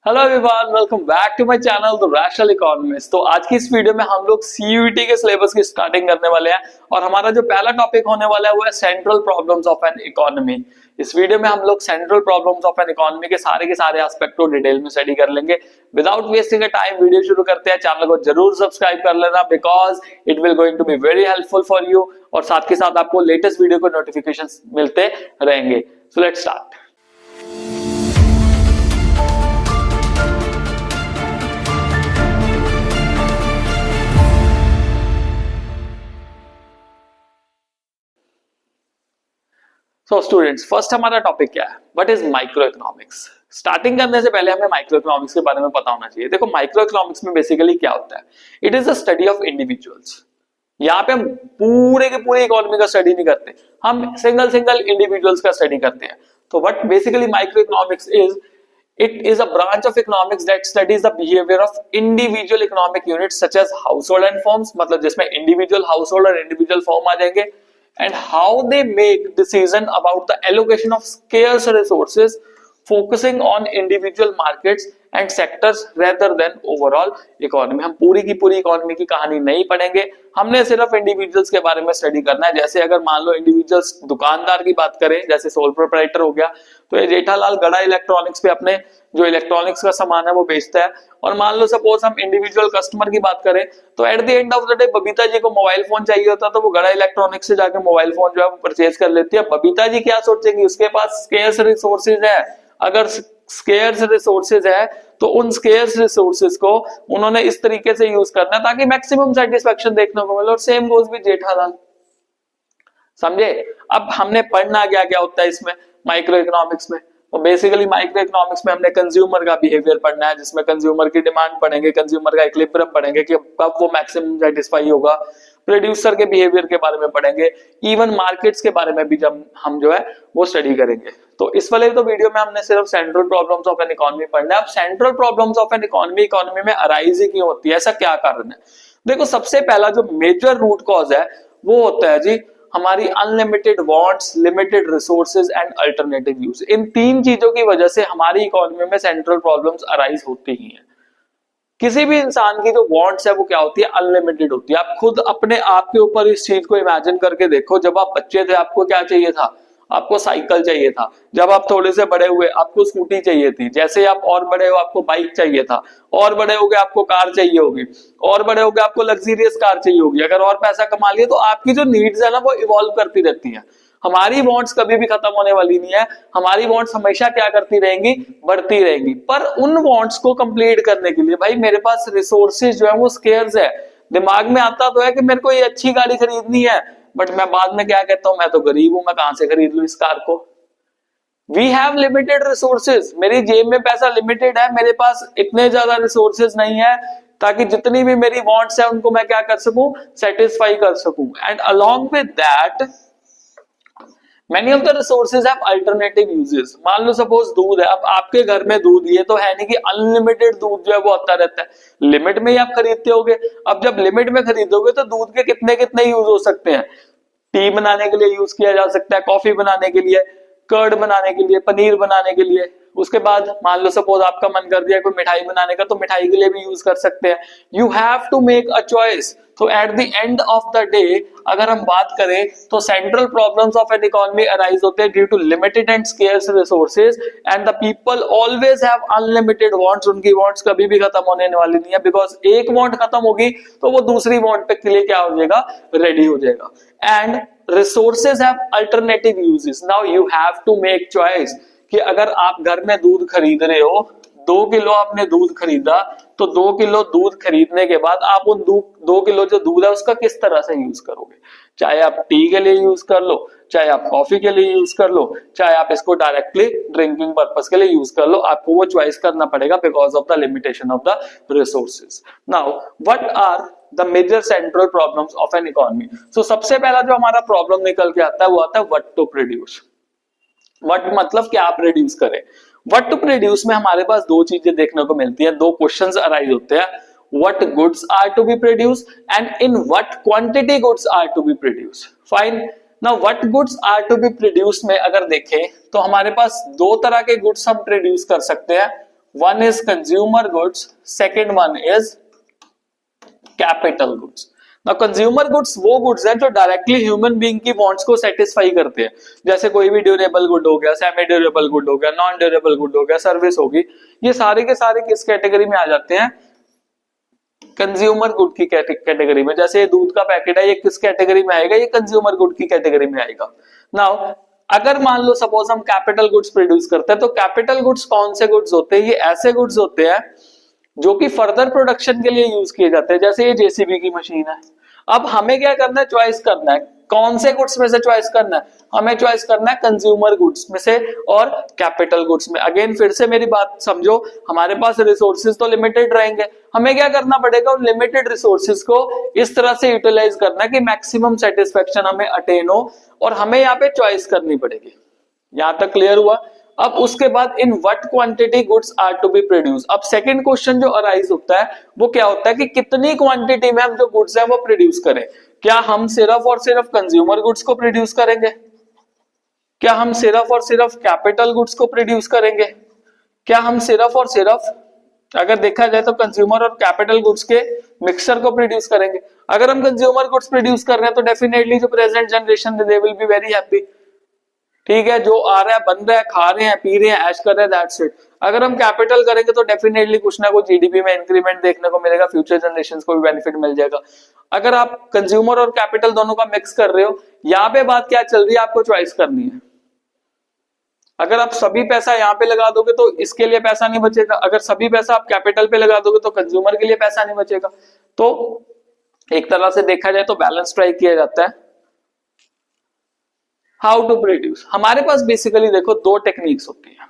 Hello everyone, welcome back to my channel the rational economist. तो आज की इस वीडियो में हम लोग सीयूईटी के सिलेबस की स्टार्टिंग करने वाले हैं और हमारा जो पहला टॉपिक होने वाला है वो है central problems of an economy. इस वीडियो में हम लोग central problems of an economy के सारे एस्पेक्ट को डिटेल में स्टडी कर लेंगे। Without wasting a time video शुरू करते हैं। चैनल को जरूर सब्सक्राइब कर लेना because it will going to be very helpful for you और साथ के साथ आपको लेटेस्ट वीडियो को नोटिफिकेशन मिलते रहेंगे। So let's start. So students, first हमारा टॉपिक क्या है? What is micro economics. Starting करने से पहले हमें माइक्रो इकोनॉमिक्स के बारे में पता होना चाहिए। देखो, माइक्रो इकोनॉमिक्स में बेसिकली क्या होता है? It is the study of individuals. यहाँ पे हम पूरे के पूरे इकोनॉमी का स्टडी नहीं करते, हम सिंगल इंडिविजुअल्स का स्टडी करते हैं। तो what basically micro economics is, it is a branch of economics that studies the behavior of individual economic units such as household and firms, मतलब जिसमें individual household और individual firm आ जाएंगे, and how they make decision about the allocation of scarce resources focusing on individual markets and sectors rather than overall economy। हम पूरी की पूरी economy की कहानी नहीं पढ़ेंगे, हमने सिर्फ इंडिविजुअल्स के बारे में स्टडी करना है। जैसे अगर मान लो इंडिविजुअल्स दुकानदार की बात करें, जैसे सोल प्रोप्राइटर हो गया, तो ये जेठालाल गड़ा इलेक्ट्रॉनिक्स पे अपने जो इलेक्ट्रॉनिक्स का सामान है वो बेचता है। और मान लो सपोज हम इंडिविजुअल कस्टमर की बात करें, तो at the end of the day Babita ji को मोबाइल फोन चाहिए होता है, तो वो गड़ा इलेक्ट्रॉनिक्स से जाके मोबाइल फोन जो है वो परचेज कर लेती है। बबीता जी क्या सोचेंगी? उसके पास स्केर्स रिसोर्सेज है। अगर स्केर्स रिसोर्सेज है तो उन स्केर्स रिसोर्सेज को उन्होंने इस तरीके से यूज करना है ताकि मैक्सिमम सेटिस्फेक्शन देखने को मिले। और सेम गोज भी जेठालाल, समझे? अब हमने पढ़ना क्या क्या होता है इसमें माइक्रो इकोनॉमिक्स में। तो बेसिकली माइक्रो इकोनॉमिक्स में हमने कंज्यूमर का बिहेवियर पढ़ना है, जिसमें कंज्यूमर की डिमांड पढ़ेंगे, कंज्यूमर का इक्विलिब्रियम पढ़ेंगे कि कब वो मैक्सिमम सेटिस्फाई होगा। प्रोड्यूसर के बिहेवियर के बारे में पढ़ेंगे, इवन मार्केट्स के बारे में भी जब हम जो है वो स्टडी करेंगे। तो इस वाले तो वीडियो में हमने सिर्फ central problems of an economy पढ़ना है। अब central problems of an economy में अराइज ही क्यों होती है, ऐसा क्या कारण है? देखो, सबसे पहला जो मेजर रूट कॉज है वो होता है जी हमारी unlimited wants, limited resources and alternative use. इन तीन चीजों की वजह से हमारी इकोनॉमी में सेंट्रल प्रॉब्लम्स अराइज होती ही हैं। किसी भी इंसान की जो वांट्स है वो क्या होती है? अनलिमिटेड होती है। आप खुद अपने आप के ऊपर इस चीज को इमेजिन करके देखो। जब आप बच्चे थे आपको क्या चाहिए था? आपको साइकिल चाहिए था। जब आप थोड़े से बड़े हुए आपको स्कूटी चाहिए थी। जैसे आप और बड़े हो आपको बाइक चाहिए था। और बड़े हो गए आपको कार चाहिए होगी। और बड़े हो गए आपको लग्जरियस कार चाहिए होगी। अगर और पैसा कमा लिया तो आपकी जो नीड्स है ना वो इवॉल्व करती रहती है। हमारी वांट्स कभी भी खत्म होने वाली नहीं है। हमारी वांट्स हमेशा क्या करती रहेंगी? बढ़ती रहेंगी। पर उन वांट्स को कंप्लीट करने के लिए भाई मेरे पास रिसोर्सेज जो है वो स्केर्स है। दिमाग में आता तो है कि मेरे को ये अच्छी गाड़ी खरीदनी है, बट मैं बाद में क्या कहता हूं, मैं तो गरीब हूं, मैं कहां से खरीद लूं इस कार को। वी हैव लिमिटेड रिसोर्सेज, मेरी जेब में पैसा लिमिटेड है, मेरे पास इतने ज्यादा रिसोर्सेज नहीं है ताकि जितनी भी मेरी वांट्स है उनको मैं क्या कर सकूं? सेटिस्फाई कर सकूं। And along with that many of the resources have alternative uses। मान लो सपोज दूध है, अब आपके घर में दूध, ये तो है नहीं कि अनलिमिटेड दूध जो है वो आता रहता है, लिमिट में ही आप खरीदते होगे। अब जब लिमिट में खरीदोगे तो दूध के कितने कितने यूज हो सकते हैं? टी बनाने के लिए यूज किया जा सकता है, कॉफी बनाने के लिए, कर्ड बनाने के लिए, पनीर बनाने के लिए। उसके बाद मान लो सपोज आपका मन कर दिया कोई मिठाई बनाने का, तो मिठाई के लिए भी यूज कर सकते हैं। You have to make a choice. तो at the end of the day अगर हम बात करें तो central problems of an economy arise होते हैं due to limited and scarce resources and the people always have unlimited wants. उनकी wants कभी भी खत्म होने वाली नहीं है, बिकॉज एक वांट खत्म होगी तो वो दूसरी वांट पे के लिए क्या हो जाएगा? रेडी हो जाएगा। And resources have alternative uses। now you have to make choice कि अगर आप घर में दूध खरीद रहे हो, 2 किलो आपने दूध खरीदा, तो 2 किलो दूध खरीदने के बाद आप उन 2 किलो जो दूध है उसका किस तरह से यूज करोगे? चाहे आप टी के लिए यूज कर लो, चाहे आप कॉफी के लिए यूज कर लो, चाहे आप इसको डायरेक्टली ड्रिंकिंग पर्पस के लिए यूज कर लो, आपको वो चॉइस करना पड़ेगा because of the limitation of the resources. Now what are the major central problems of an economy? So सबसे पहला जो हमारा प्रॉब्लम निकल के आता है वो आता है व्हाट टू प्रोड्यूस। व्हाट मतलब क्या प्रोड्यूस करें? व्हाट टू प्रोड्यूस में हमारे पास दो चीजें देखने को मिलती है, दो क्वेश्चंस अराइज होते हैं। What goods are to be produced and in what quantity goods are to be produced. Fine. Now what goods are to be produced में अगर देखें तो हमारे पास दो तरह के गुड्स हम प्रोड्यूस कर सकते हैं। one is consumer goods, second one is capital goods. Now consumer goods वो goods हैं जो डायरेक्टली ह्यूमन बीइंग की वांट्स को सेटिस्फाई करते हैं, जैसे कोई भी ड्यूरेबल गुड हो गया, सेमी ड्यूरेबल गुड हो गया, नॉन ड्यूरेबल गुड हो गया, सर्विस होगी, ये सारे के सारे किस कैटेगरी में आ जाते हैं, कंज्यूमर गुड की कैटेगरी में। जैसे ये दूध का पैकेट है, ये किस कैटेगरी में आएगा, ये कंज्यूमर गुड की कैटेगरी में आएगा। नाउ अगर मान लो सपोज हम कैपिटल गुड्स प्रोड्यूस करते हैं, तो कैपिटल गुड्स कौन से गुड्स होते हैं, ये ऐसे गुड्स होते हैं जो कि फर्दर प्रोडक्शन के लिए यूज किए जाते हैं। जैसे ये जेसीबी की मशीन है, अब हमें क्या करना है, चॉइस करना है कौन से गुड्स में से चॉइस करना है, हमें चॉइस करना है कंज्यूमर गुड्स में से और कैपिटल गुड्स में। अगेन फिर से मेरी बात समझो, हमारे पास रिसोर्सेज तो लिमिटेड रहेंगे, हमें क्या करना पड़ेगा, उन लिमिटेड रिसोर्सेज को इस तरह से यूटिलाइज करना है कि मैक्सिमम सेटिस्फेक्शन हमें अटेन हो, और हमें यहाँ पे चॉइस करनी पड़ेगी। यहां तक क्लियर हुआ। अब उसके बाद in what quantity goods are to be produce. अब सेकंड क्वेश्चन जो अराइज होता है वो क्या होता है कि कितनी क्वांटिटी में हम जो गुड्स है वो प्रोड्यूस करें। क्या हम सिर्फ और सिर्फ कंज्यूमर गुड्स को प्रोड्यूस करेंगे, क्या हम सिर्फ और सिर्फ कैपिटल गुड्स को प्रोड्यूस करेंगे, क्या हम सिर्फ और सिर्फ, अगर देखा जाए तो कंज्यूमर और कैपिटल गुड्स के मिक्सचर को प्रोड्यूस करेंगे। अगर हम कंज्यूमर गुड्स प्रोड्यूस कर रहे हैं तो डेफिनेटली जो present generation they will be very happy, ठीक है, जो आ रहा है बन रहा है, खा रहे हैं, पी रहे हैं, ऐश कर रहे हैं, दैट्स इट। अगर हम कैपिटल करेंगे तो डेफिनेटली कुछ ना कुछ जीडीपी में इंक्रीमेंट देखने को मिलेगा, फ्यूचर जनरेशंस को भी बेनिफिट मिल जाएगा। अगर आप कंज्यूमर और कैपिटल दोनों का मिक्स कर रहे हो, यहाँ पे बात क्या चल रही है, आपको चॉइस करनी है। अगर आप सभी पैसा यहाँ पे लगा दोगे तो इसके लिए पैसा नहीं बचेगा, अगर सभी पैसा आप कैपिटल पे लगा दोगे तो कंज्यूमर के लिए पैसा नहीं बचेगा। तो एक तरह से देखा जाए तो बैलेंस स्ट्राइक किया जाता है। हाउ टू प्रोड्यूस, हमारे पास बेसिकली देखो दो टेक्निक्स होती है।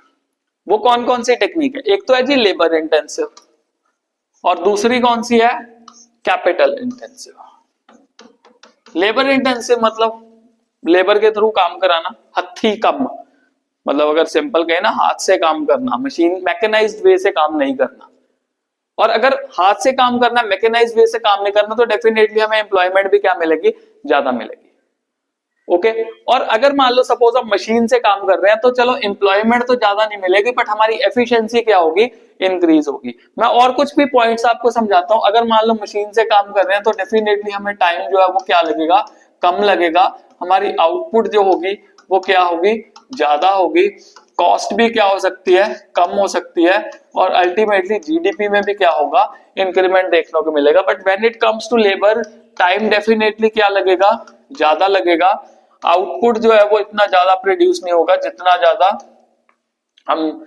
वो कौन कौन सी टेक्निक है, एक तो है जी लेबर इंटेंसिव और दूसरी कौन सी है, कैपिटल इंटेंसिव। लेबर इंटेंसिव मतलब लेबर के थ्रू काम कराना, हथी काम, मतलब अगर सिंपल कहे ना, हाथ से काम करना, मशीन मैकेनाइज्ड वे से काम नहीं करना। और अगर हाथ से काम करना, मैकेनाइज्ड वे से काम नहीं करना, तो डेफिनेटली हमें एम्प्लॉयमेंट भी क्या मिलेगी, ज्यादा मिलेगी। ओके और अगर मान लो सपोज हम मशीन से काम कर रहे हैं तो चलो एम्प्लॉयमेंट तो ज्यादा नहीं मिलेगी, बट हमारी एफिशिएंसी क्या होगी, इंक्रीज होगी। मैं और कुछ भी पॉइंट्स आपको समझाता हूं। अगर मान लो मशीन से काम कर रहे हैं तो डेफिनेटली हमें टाइम जो है वो क्या लगेगा, कम लगेगा, हमारी आउटपुट जो होगी वो क्या होगी, ज्यादा होगी, कॉस्ट भी क्या हो सकती है, कम हो सकती है, और अल्टीमेटली जीडीपी में भी क्या होगा, इंक्रीमेंट देखने को मिलेगा। But when it comes to labour, time definitely क्या लगेगा, ज्यादा लगेगा, आउटपुट जो है वो इतना ज्यादा प्रोड्यूस नहीं होगा जितना ज्यादा हम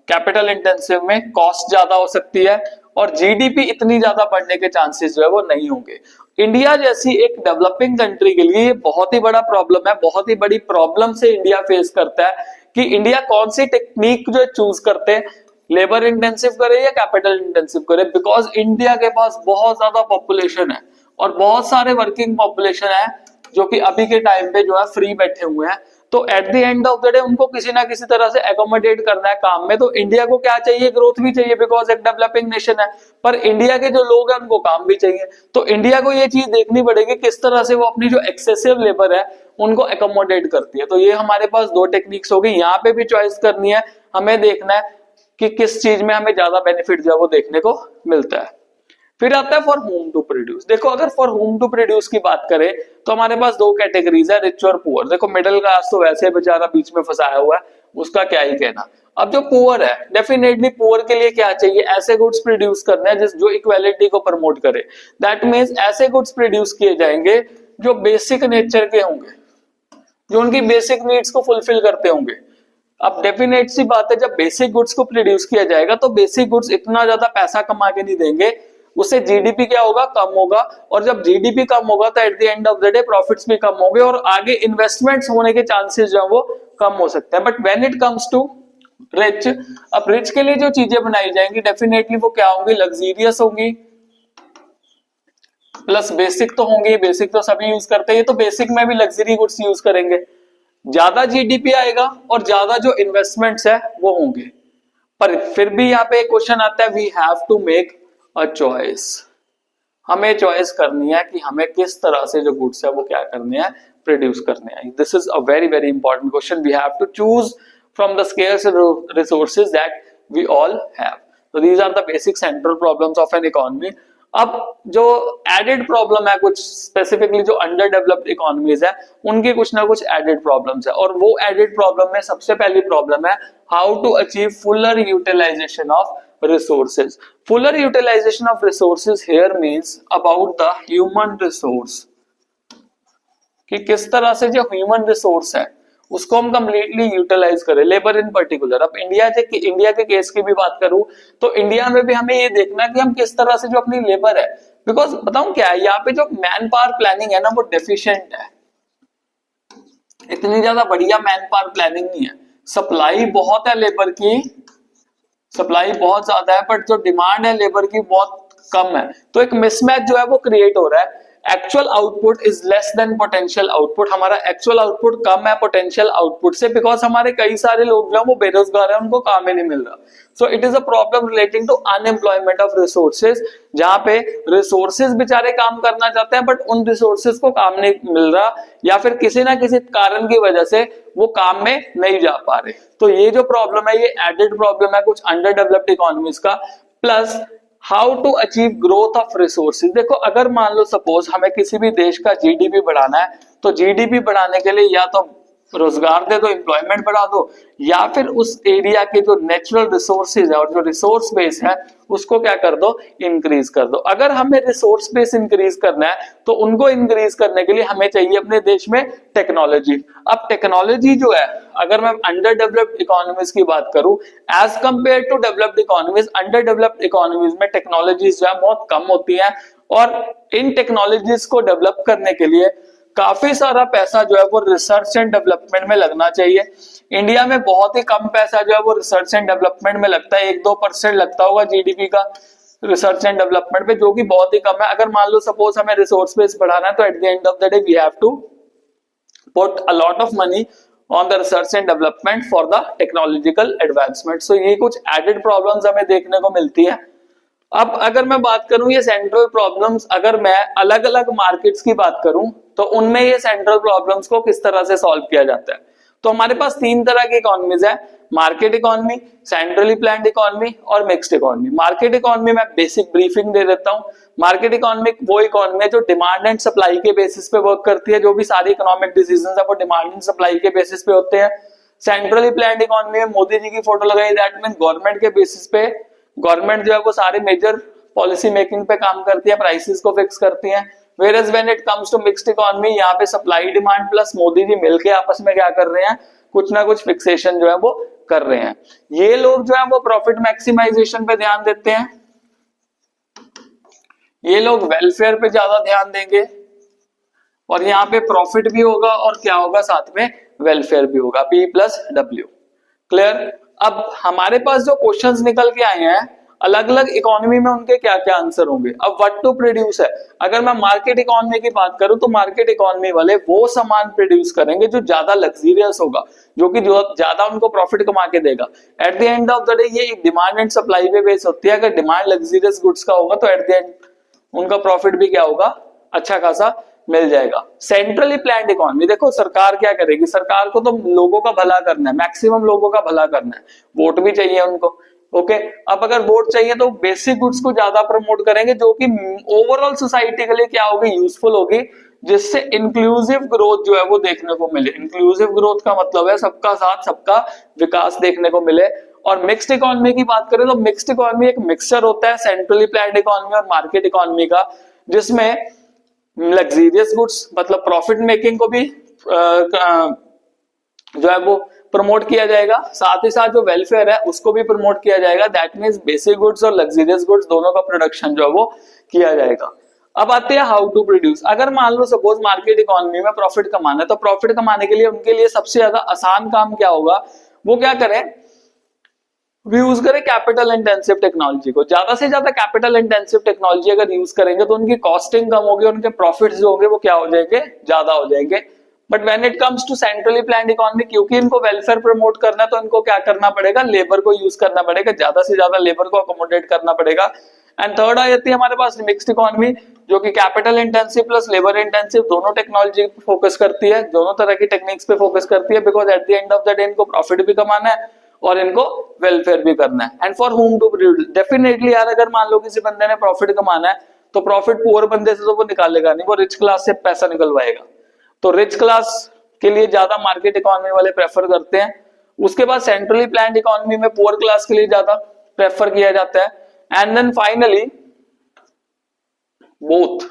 कैपिटल इंटेंसिव में कॉस्ट ज्यादा हो सकती है, और जीडीपी इतनी ज्यादा बढ़ने के चांसेस जो है वो नहीं होंगे। इंडिया जैसी एक डेवलपिंग कंट्री के लिए बहुत ही बड़ा प्रॉब्लम है, बहुत ही बड़ी प्रॉब्लम से इंडिया फेस करता है कि इंडिया कौन सी टेक्निक जो चूज करते हैं, लेबर इंटेंसिव करे या कैपिटल इंटेंसिव करे। बिकॉज इंडिया के पास बहुत ज्यादा पॉपुलेशन है और बहुत सारे वर्किंग पॉपुलेशन है जो कि अभी के टाइम पे जो है फ्री बैठे हुए हैं। तो at the end of the day उनको किसी ना किसी तरह से एकोमोडेट करना है काम में। तो इंडिया को क्या चाहिए, ग्रोथ भी चाहिए, बिकॉज एक डेवलपिंग नेशन है, पर इंडिया के जो लोग हैं उनको काम भी चाहिए। तो इंडिया को ये चीज देखनी पड़ेगी किस तरह से वो अपनी जो एक्सेसिव लेबर है उनको एकोमोडेट करती है। तो ये हमारे पास दो टेक्निक्स होगी, यहाँ पे भी चॉइस करनी है, हमें देखना है कि किस चीज में हमें ज्यादा बेनिफिट जो है वो देखने को मिलता है। फिर आता है फॉर होम टू प्रोड्यूस। देखो अगर फॉर होम टू प्रोड्यूस की बात करें तो हमारे पास दो कैटेगरीज है, रिच और पुअर। देखो मिडिल क्लास तो वैसे बेचारा बीच में फंसाया हुआ है, उसका क्या ही कहना। अब जो पुअर है, डेफिनेटली पुअर के लिए क्या चाहिए, ऐसे गुड्स प्रोड्यूस करने हैं जो इक्वालिटी को प्रमोट करे। दैट मीन्स ऐसे गुड्स प्रोड्यूस किए जाएंगे जो बेसिक नेचर के होंगे, जो उनकी बेसिक नीड्स को फुलफिल करते होंगे। अब डेफिनेट सी बात है, जब बेसिक गुड्स को प्रोड्यूस किया जाएगा तो बेसिक गुड्स इतना ज्यादा पैसा कमा के नहीं देंगे, उससे जीडीपी क्या होगा, कम होगा। और जब जीडीपी कम होगा तो at the end of the day profits भी कम होंगे और आगे इन्वेस्टमेंट्स होने के चांसेस जो है वो कम हो सकते हैं। But when it comes to rich, अब रिच के लिए जो चीजें बनाई जाएंगी डेफिनेटली वो क्या होंगी, लग्जरियस होंगी, प्लस बेसिक तो होंगे, बेसिक तो सभी यूज करते हैं, तो बेसिक में भी लग्जरी गुड्स यूज करेंगे, ज्यादा जीडीपी आएगा और ज्यादा जो इन्वेस्टमेंट्स है वो होंगे। पर फिर भी यहाँ पे एक क्वेश्चन आता है, we have to make a choice, हमें चॉइस करनी है कि हमें किस तरह से जो गुड्स है वो क्या करने हैं, प्रोड्यूस करने हैं। This is a very very important question. We have to choose from the scarce resources that we all have. तो these are the basic central problems of an economy. अब जो एडेड प्रॉब्लम है, कुछ specifically जो under developed economies है, उनके कुछ ना कुछ एडेड प्रॉब्लम्स है, और वो एडेड प्रॉब्लम में सबसे पहली प्रॉब्लम है how to achieve fuller utilization of resources. Fuller utilization of resources here means about the human resource, कि किस तरह से जो ह्यूमन रिसोर्स है उसको हम कंप्लीटली यूटिलाइज करें, लेबर इन पर्टिकुलर। अब इंडिया के केस की भी बात करूं तो इंडिया में भी हमें ये देखना है कि हम किस तरह से जो अपनी लेबर है, बिकॉज बताऊं क्या है, यहाँ पे जो मैन पावर प्लानिंग है ना वो डेफिशिएंट है, इतनी ज्यादा बढ़िया मैन पावर प्लानिंग नहीं है। सप्लाई बहुत है लेबर की, सप्लाई बहुत ज्यादा है, बट जो डिमांड है लेबर की बहुत कम है। तो एक मिसमैच जो है वो क्रिएट हो रहा है। Actual output is less than potential output. हमारा एक्चुअल आउटपुट कम है पोटेंशियल आउटपुट से, बिकॉज हमारे कई सारे लोग जो है वो बेरोजगार है, उनको काम ही नहीं मिल रहा। So it is a problem relating to unemployment of resources, जहां पे रिसोर्सेज बेचारे काम करना चाहते हैं बट उन रिसोर्सेज को काम नहीं मिल रहा, या फिर किसी ना किसी कारण की वजह से वो काम में नहीं जा पा रहे। तो ये जो प्रॉब्लम है ये एडेड प्रॉब्लम है कुछ अंडर डेवलप्ड इकोनॉमीज का। Plus how to achieve growth of resources. देखो अगर मान लो सपोज हमें किसी भी देश का जीडीपी बढ़ाना है, तो जीडीपी बढ़ाने के लिए या तो रोजगार दे दो, एम्प्लॉयमेंट बढ़ा दो, या फिर उस एरिया के जो नेचुरल रिसोर्सेज है और जो रिसोर्स बेस है उसको क्या कर दो, इंक्रीज कर दो। अगर हमें रिसोर्स बेस इंक्रीज करना है तो उनको इंक्रीज करने के लिए हमें चाहिए अपने देश में टेक्नोलॉजी। अब टेक्नोलॉजी जो है, अगर मैं अंडर डेवलप्ड इकोनॉमीज की बात करूं as compare to developed economies, underdeveloped economies में टेक्नोलॉजीज जो है बहुत कम होती है, और इन टेक्नोलॉजीज को डेवलप करने के लिए काफी सारा पैसा जो है वो रिसर्च एंड डेवलपमेंट में लगना चाहिए। इंडिया में बहुत ही कम पैसा जो है वो रिसर्च एंड डेवलपमेंट में लगता है, 1-2% लगता होगा जीडीपी का रिसर्च एंड डेवलपमेंट पे, जो कि बहुत ही कम है। अगर मान लो सपोज हमें रिसोर्स बेस बढ़ाना है तो at the end of the day we have to put a lot of money on the research and development for the technological advancement. So ये कुछ एडेड प्रॉब्लम्स हमें देखने को मिलती है। अब अगर मैं बात करूं ये सेंट्रल प्रॉब्लम्स, अगर मैं अलग अलग मार्केट्स की बात करूं तो उनमें ये सेंट्रल प्रॉब्लम्स को किस तरह से सॉल्व किया जाता है। तो हमारे पास 3 तरह की इकोनॉमीज है, market economy, centrally planned economy और मिक्स्ड इकोनॉमी। मार्केट इकोनॉमी में बेसिक ब्रीफिंग दे देता हूं। मार्केट इकोनॉमी वो इकोनॉमी है जो डिमांड एंड सप्लाई के बेसिस पे वर्क करती है, जो भी सारी इकोनॉमिक डिसीजंस है वो डिमांड एंड सप्लाई के बेसिस पे होते हैं। सेंट्रली प्लान्ड इकोनॉमी में मोदी जी की फोटो लगाई, दैट मीन गवर्नमेंट के बेसिस पे गवर्नमेंट जो है वो सारे मेजर पॉलिसी मेकिंग पे काम करती है, प्राइसेस को फिक्स करती है। Whereas when it comes to mixed economy, यहाँ पे supply demand plus Modi ji मिलके आपस में क्या कर रहे हैं, कुछ ना कुछ फिक्सेशन जो है वो कर रहे हैं। ये लोग जो है वो प्रॉफिट मैक्सिमाइजेशन पे ध्यान देते हैं, ये लोग वेलफेयर पे ज्यादा ध्यान देंगे, और यहाँ पे प्रॉफिट भी होगा और क्या होगा, साथ में वेलफेयर भी होगा, P+W। क्लियर। अब हमारे पास जो क्वेश्चंस निकल के आए हैं अलग अलग इकोनॉमी में, उनके क्या क्या आंसर होंगे। अब व्हाट टू प्रोड्यूस है, अगर मैं मार्केट इकोनॉमी की बात करूं तो मार्केट इकोनॉमी वाले वो सामान प्रोड्यूस करेंगे जो ज्यादा लग्जरियस होगा, जो कि जो ज्यादा उनको प्रॉफिट कमा के देगा। Eight the end of the day ये डिमांड एंड सप्लाई पे बेस होती है। अगर डिमांड लग्जरियस गुड्स का होगा तो एट द एंड उनका प्रॉफिट भी क्या होगा, अच्छा खासा मिल जाएगा। सेंट्रली प्लान्ड इकोनॉमी, देखो सरकार क्या करेगी, सरकार को तो लोगों का भला करना है, मैक्सिमम लोगों का भला करना है, वोट भी चाहिए उनको। ओके अब अगर वोट चाहिए तो बेसिक गुड्स को ज्यादा प्रमोट करेंगे, जो कि ओवरऑल सोसाइटी के लिए क्या होगी, यूजफुल होगी, जिससे इंक्लूसिव ग्रोथ जो है वो देखने को मिले। इंक्लूसिव ग्रोथ का मतलब है सबका साथ सबका विकास देखने को मिले। और मिक्स्ड इकोनॉमी की बात करें तो मिक्स्ड इकोनॉमी एक मिक्सचर होता है सेंट्रली प्लान्ड इकोनॉमी और मार्केट इकोनॉमी का, जिसमें लग्जरियस गुड्स मतलब प्रॉफिट मेकिंग को भी जो है वो प्रमोट किया जाएगा, साथ ही साथ जो वेलफेयर है उसको भी प्रमोट किया जाएगा। दैट मींस बेसिक गुड्स और लग्जरियस गुड्स दोनों का प्रोडक्शन जो है वो किया जाएगा। अब आते हैं हाउ टू प्रोड्यूस। अगर मान लो सपोज मार्केट इकोनॉमी में प्रॉफिट कमाना है, तो प्रॉफिट कमाने के लिए उनके लिए सबसे ज्यादा आसान काम क्या होगा, वो क्या करें, यूज करें कैपिटल इंटेंसिव टेक्नोलॉजी को। ज्यादा से ज्यादा कैपिटल इंटेंसिव टेक्नोलॉजी अगर यूज करेंगे तो उनकी कॉस्टिंग कम होगी, उनके प्रॉफिट्स जो होंगे वो क्या हो जाएंगे, ज्यादा हो जाएंगे। But when it comes to centrally planned economy, क्योंकि इनको वेलफेयर प्रमोट करना है तो इनको क्या करना पड़ेगा, लेबर को यूज करना पड़ेगा, ज्यादा से ज्यादा लेबर को अकोमोडेट करना पड़ेगा। एंड थर्ड आ जाती है हमारे पास मिक्स्ड इकोनॉमी, जो कि capital intensive plus labour intensive दोनों टेक्नोलॉजी पे फोकस करती है, दोनों तरह की टेक्निक्स पे फोकस करती है, because at the end of the day इनको प्रॉफिट भी कमाना है और इनको वेलफेयर भी करना है। And for whom to definitely यार, अगर मान लो किसी बंदे ने प्रॉफिट कमाना है तो प्रॉफिट पुअर बंदे से तो वो निकालेगा नहीं, वो रिच क्लास से पैसा निकलवाएगा। तो रिच क्लास के लिए ज्यादा मार्केट इकोनॉमी वाले प्रेफर करते हैं। उसके बाद सेंट्रली प्लान्ड इकोनॉमी में पुअर क्लास के लिए ज्यादा प्रेफर किया जाता है। एंड देन फाइनली बोथ,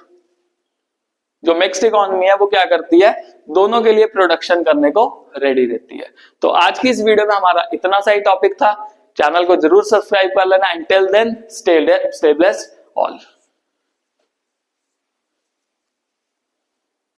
जो मिक्स्ड इकोनॉमी है वो क्या करती है, दोनों के लिए प्रोडक्शन करने को रेडी रहती है। तो आज की इस वीडियो में हमारा इतना सा ही टॉपिक था। चैनल को जरूर सब्सक्राइब कर लेना। And till then stay blessed all.